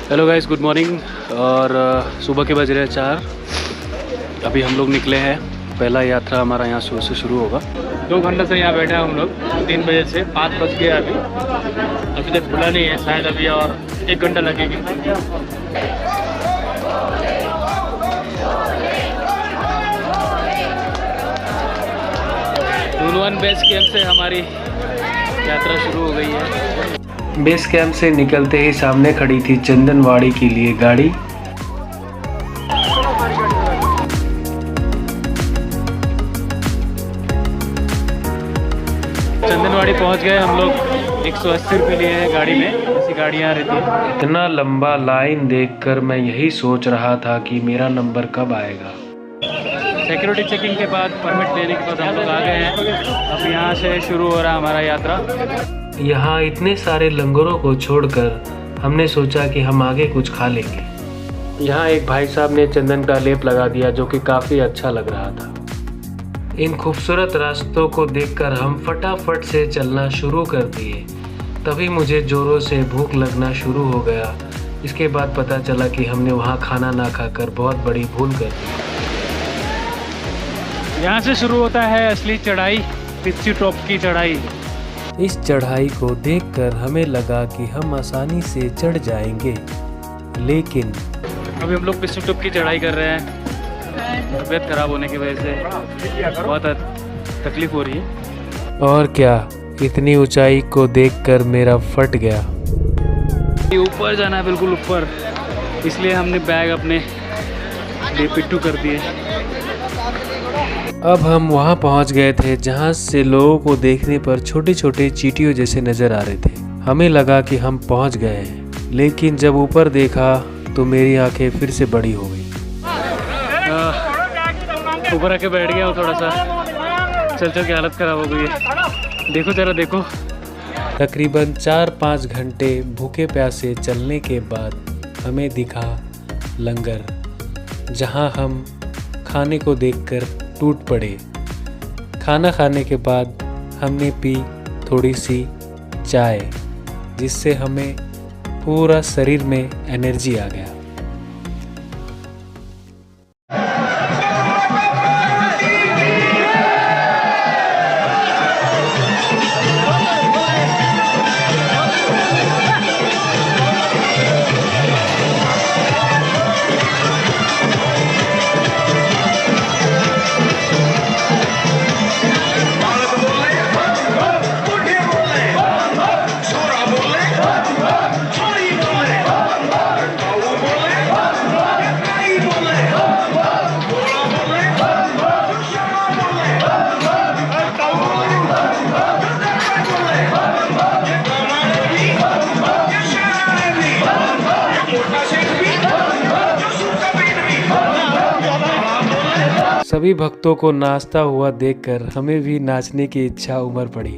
Hello guys, good morning. और सुबह के बज रहे हैं 4। अभी हम लोग निकले हैं। पहला यात्रा हमारा यहाँ सुबह से शुरू होगा। 2 घंटे से यहाँ बैठे हैं हम लोग, 3 बजे से 5 बज गए अभी तक खुला नहीं है। शायद अभी और 1 घंटा लगेगी। टूलवन बेस कैंप से हमारी यात्रा शुरू हो गई है। बेस कैंप से निकलते ही सामने खड़ी थी चंदनवाड़ी के लिए गाड़ी। चंदनवाड़ी पहुंच गए हम लोग। 180 रुपये लिए हैं गाड़ी में, ऐसी गाड़ियाँ रहती हैं। इतना लंबा लाइन देखकर मैं यही सोच रहा था कि मेरा नंबर कब आएगा। सिक्योरिटी चेकिंग के बाद, परमिट लेने के बाद हम लोग आ गए हैं। अब यहाँ से शुरू हो रहा है हमारा यात्रा। यहाँ इतने सारे लंगरों को छोड़कर हमने सोचा कि हम आगे कुछ खा लेंगे। यहाँ एक भाई साहब ने चंदन का लेप लगा दिया, जो कि काफ़ी अच्छा लग रहा था। इन खूबसूरत रास्तों को देखकर हम फटाफट से चलना शुरू कर दिए। तभी मुझे ज़ोरों से भूख लगना शुरू हो गया। इसके बाद पता चला कि हमने वहाँ खाना ना खाकर बहुत बड़ी भूल कर दी। यहाँ से शुरू होता है असली चढ़ाई, पिच्ची टॉप की चढ़ाई। इस चढ़ाई को देखकर हमें लगा कि हम आसानी से चढ़ जाएंगे, लेकिन अभी हम लोग पिच्ची टॉप की चढ़ाई कर रहे हैं। तबीयत खराब होने की वजह से बहुत तकलीफ हो रही है। और क्या, इतनी ऊंचाई को देखकर मेरा फट गया। ये ऊपर जाना है, बिल्कुल ऊपर, इसलिए हमने बैग अपने लिए पिट्ठू कर दिए। अब हम वहां पहुंच गए थे जहां से लोगों को देखने पर छोटे छोटे चींटियों जैसे नजर आ रहे थे। हमें लगा कि हम पहुंच गए हैं, लेकिन जब ऊपर देखा तो मेरी आंखें फिर से बड़ी हो गई। ऊपर आके बैठ गया हूँ, थोड़ा सा चल चल के हालत खराब हो गई है। देखो जरा देखो। तकरीबन 4-5 घंटे भूखे प्यासे चलने के बाद हमें दिखा लंगर, जहां हम खाने को देखकर टूट पड़े। खाना खाने के बाद हमने पी थोड़ी सी चाय, जिससे हमें पूरा शरीर में एनर्जी आ गया। सभी भक्तों को नाचता हुआ देखकर हमें भी नाचने की इच्छा उमड़ पड़ी।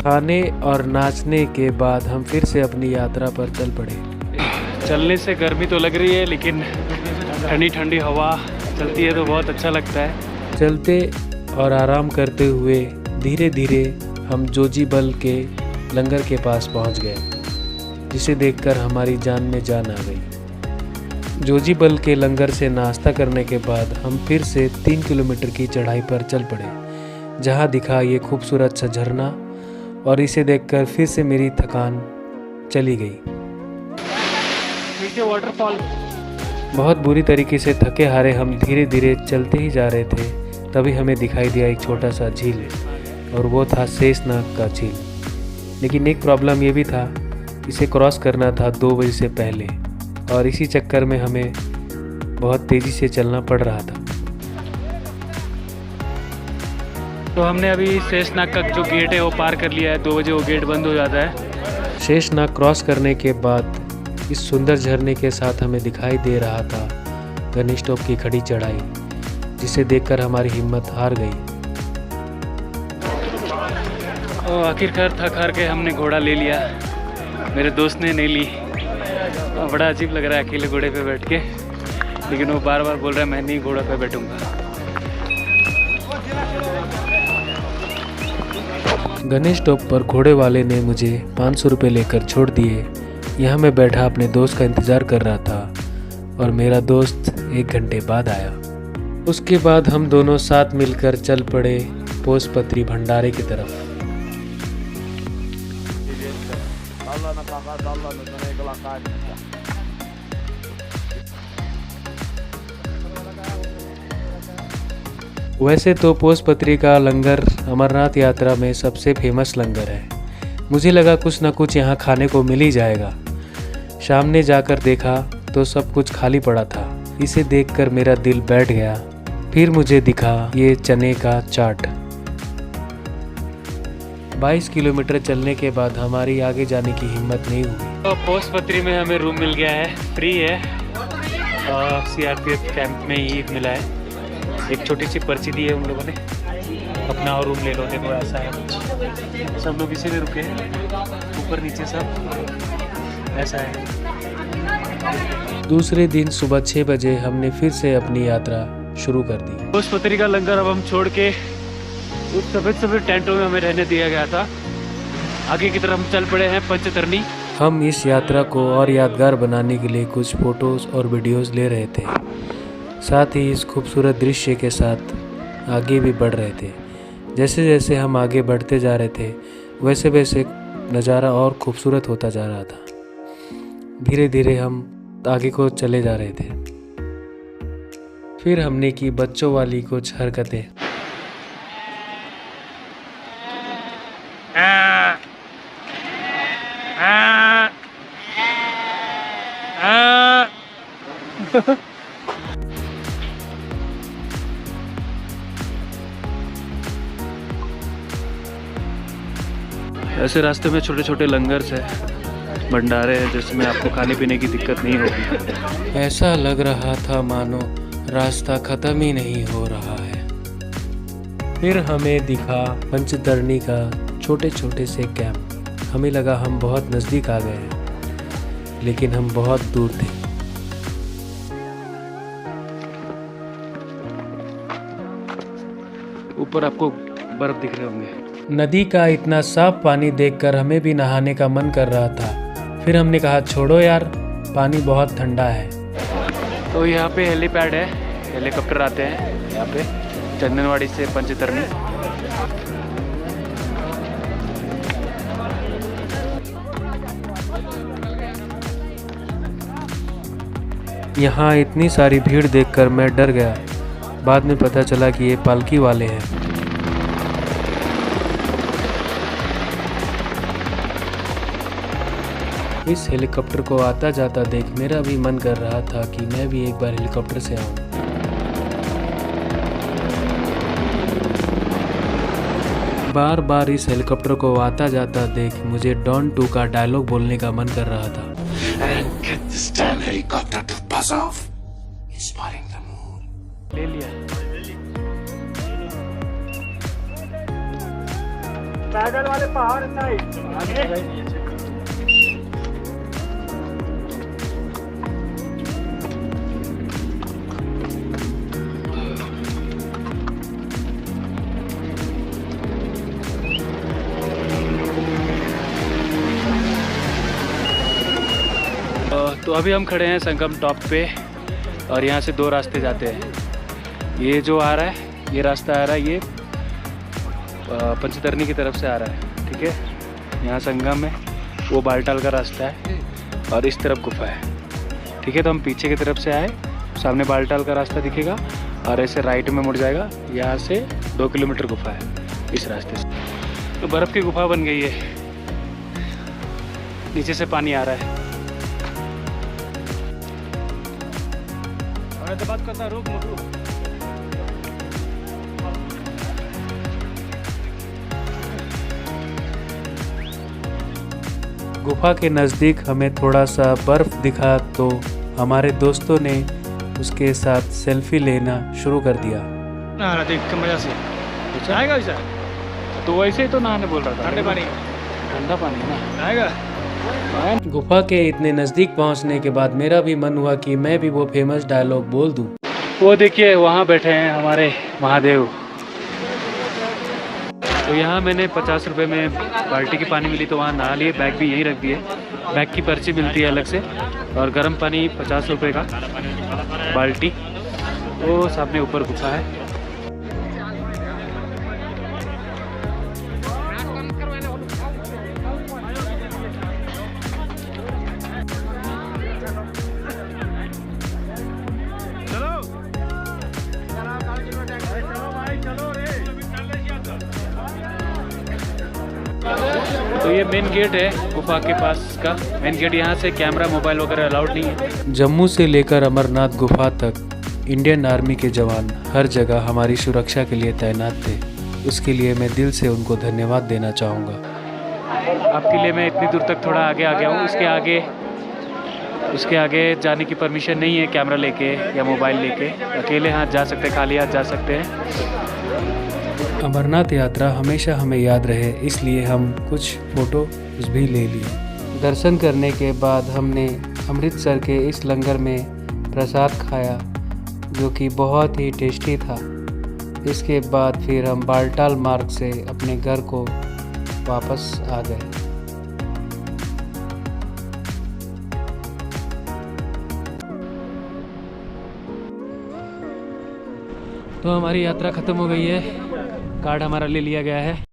खाने और नाचने के बाद हम फिर से अपनी यात्रा पर चल पड़े। चलने से गर्मी तो लग रही है, लेकिन ठंडी ठंडी हवा चलती है तो बहुत अच्छा लगता है। चलते और आराम करते हुए धीरे धीरे हम जोजीबल के लंगर के पास पहुंच गए, जिसे देखकर हमारी जान में जान आ गई। जोजीबल के लंगर से नाश्ता करने के बाद हम फिर से 3 किलोमीटर की चढ़ाई पर चल पड़े, जहां दिखा ये खूबसूरत सा झरना, और इसे देखकर फिर से मेरी थकान चली गई। वाटरफॉल। बहुत बुरी तरीके से थके हारे हम धीरे धीरे चलते ही जा रहे थे, तभी हमें दिखाई दिया एक छोटा सा झील, और वो था शेषनाग का झील। लेकिन एक प्रॉब्लम ये भी था, इसे क्रॉस करना था 2 बजे से पहले, और इसी चक्कर में हमें बहुत तेज़ी से चलना पड़ रहा था। तो हमने अभी शेषनाग का जो गेट है वो पार कर लिया है। 2 बजे वो गेट बंद हो जाता है। शेषनाग क्रॉस करने के बाद इस सुंदर झरने के साथ हमें दिखाई दे रहा था गणेश टॉप की खड़ी चढ़ाई, जिसे देखकर हमारी हिम्मत हार गई। और आखिरकार थक हार के हमने घोड़ा ले लिया, मेरे दोस्त ने नहीं ली। बड़ा अजीब लग रहा है अकेले घोड़े पे बैठ के, लेकिन वो बार बार बोल रहा है मैं नहीं घोड़ा पे बैठूंगा। गणेश स्टॉप पर घोड़े वाले ने मुझे 500 रुपये लेकर छोड़ दिए। यहाँ मैं बैठा अपने दोस्त का इंतज़ार कर रहा था और मेरा दोस्त 1 घंटे बाद आया। उसके बाद हम दोनों साथ मिलकर चल पड़े पोसपत्री भंडारे की तरफ। वैसे तो पोसपत्री का लंगर अमरनाथ यात्रा में सबसे फेमस लंगर है। मुझे लगा कुछ ना कुछ यहाँ खाने को मिल ही जाएगा। सामने जाकर देखा तो सब कुछ खाली पड़ा था। इसे देखकर मेरा दिल बैठ गया। फिर मुझे दिखा ये चने का चाट। 22 किलोमीटर चलने के बाद हमारी आगे जाने की हिम्मत नहीं हुई। तो पोसपत्री में हमें रूम मिल गया है, फ्री है, CRPF कैंप में ही मिला है। एक छोटी सी पर्ची दी है उन लोगों ने, अपना और रूम ले लो। देखो ऐसा है, सब लोग इसी में रुके हैं, ऊपर नीचे सब ऐसा है। दूसरे दिन सुबह 6 बजे हमने फिर से अपनी यात्रा शुरू कर दी। पोसपत्री का लंगर अब हम छोड़ के उस सफ़ेद टेंटों में हमें रहने दिया गया था। आगे की तरफ हम चल पड़े हैं पंचतरनी। हम इस यात्रा को और यादगार बनाने के लिए कुछ फ़ोटोज़ और वीडियोज़ ले रहे थे, साथ ही इस खूबसूरत दृश्य के साथ आगे भी बढ़ रहे थे। जैसे जैसे हम आगे बढ़ते जा रहे थे वैसे वैसे नज़ारा और खूबसूरत होता जा रहा था। धीरे धीरे हम आगे को चले जा रहे थे। फिर हमने की बच्चों वाली कुछ हरकतें। ऐसे रास्ते में छोटे छोटे लंगर्स है, भंडारे हैं, जिसमें आपको खाने पीने की दिक्कत नहीं होगी। ऐसा लग रहा था मानो रास्ता ख़त्म ही नहीं हो रहा है। फिर हमें दिखा पंचतरनी का छोटे छोटे से कैंप। हमें लगा हम बहुत नज़दीक आ गए हैं, लेकिन हम बहुत दूर थे। ऊपर आपको बर्फ दिख रहे होंगे। नदी का इतना साफ पानी देखकर हमें भी नहाने का मन कर रहा था। फिर हमने कहा छोड़ो यार, पानी बहुत ठंडा है। तो यहाँ पे हेलीपैड है, हेलीकॉप्टर आते हैं यहाँ पे चंदनवाड़ी से पंचतरनी। यहाँ इतनी सारी भीड़ देखकर मैं डर गया। बाद में पता चला कि ये पालकी वाले हैं। इस हेलीकॉप्टर को आता जाता देख मेरा भी मन कर रहा था कि मैं भी एक बार हेलीकॉप्टर से आऊं। बार बार इस हेलीकॉप्टर को आता जाता देख मुझे डॉन 2 का डायलॉग बोलने का मन कर रहा था। ले लिया। पैदल वाले पहाड़ साइड तो अभी हम खड़े हैं संगम टॉप पे और यहाँ से 2 रास्ते जाते हैं। ये जो आ रहा है, ये रास्ता आ रहा है, ये पंचतरनी की तरफ से आ रहा है, ठीक है। यहाँ संगम है, वो बालटाल का रास्ता है और इस तरफ गुफा है, ठीक है। तो हम पीछे की तरफ से आए, सामने बालटाल का रास्ता दिखेगा और ऐसे राइट में मुड़ जाएगा। यहाँ से 2 किलोमीटर गुफा है इस रास्ते से। तो बर्फ़ की गुफा बन गई है, नीचे से पानी आ रहा है। तो बात करता रुक। गुफा के नज़दीक हमें थोड़ा सा बर्फ़ दिखा तो हमारे दोस्तों ने उसके साथ सेल्फी लेना शुरू कर दिया। देख के मजा से आएगा। तो वैसे ही तो नहाने बोल रहा था। ठंडे पानी, ठंडा पानी ना आएगा। गुफा के इतने नज़दीक पहुंचने के बाद मेरा भी मन हुआ कि मैं भी वो फेमस डायलॉग बोल दूं। वो देखिए वहाँ बैठे हैं हमारे महादेव। तो यहाँ मैंने 50 रुपये में बाल्टी की पानी मिली तो वहाँ नहा लिए, बैग भी यहीं रख दिए। बैग की पर्ची मिलती है अलग से, और गर्म पानी 50 रुपये का बाल्टी। वो सामने ऊपर गुफा है। तो ये मेन गेट है गुफा के पास का। मेन गेट यहाँ से कैमरा मोबाइल वगैरह अलाउड नहीं है। जम्मू से लेकर अमरनाथ गुफा तक इंडियन आर्मी के जवान हर जगह हमारी सुरक्षा के लिए तैनात थे। उसके लिए मैं दिल से उनको धन्यवाद देना चाहूँगा। आपके लिए मैं इतनी दूर तक थोड़ा आगे आ गया हूँ। उसके आगे जाने की परमिशन नहीं है कैमरा लेके या मोबाइल लेके। अकेले हाथ जा सकते हैं, खाली हाथ जा सकते हैं। अमरनाथ यात्रा हमेशा हमें याद रहे, इसलिए हम कुछ फ़ोटोज़ भी ले लिए। दर्शन करने के बाद हमने अमृतसर के इस लंगर में प्रसाद खाया जो कि बहुत ही टेस्टी था। इसके बाद फिर हम बालटाल मार्ग से अपने घर को वापस आ गए। तो हमारी यात्रा ख़त्म हो गई है। कार्ड हमारा ले लिया गया है।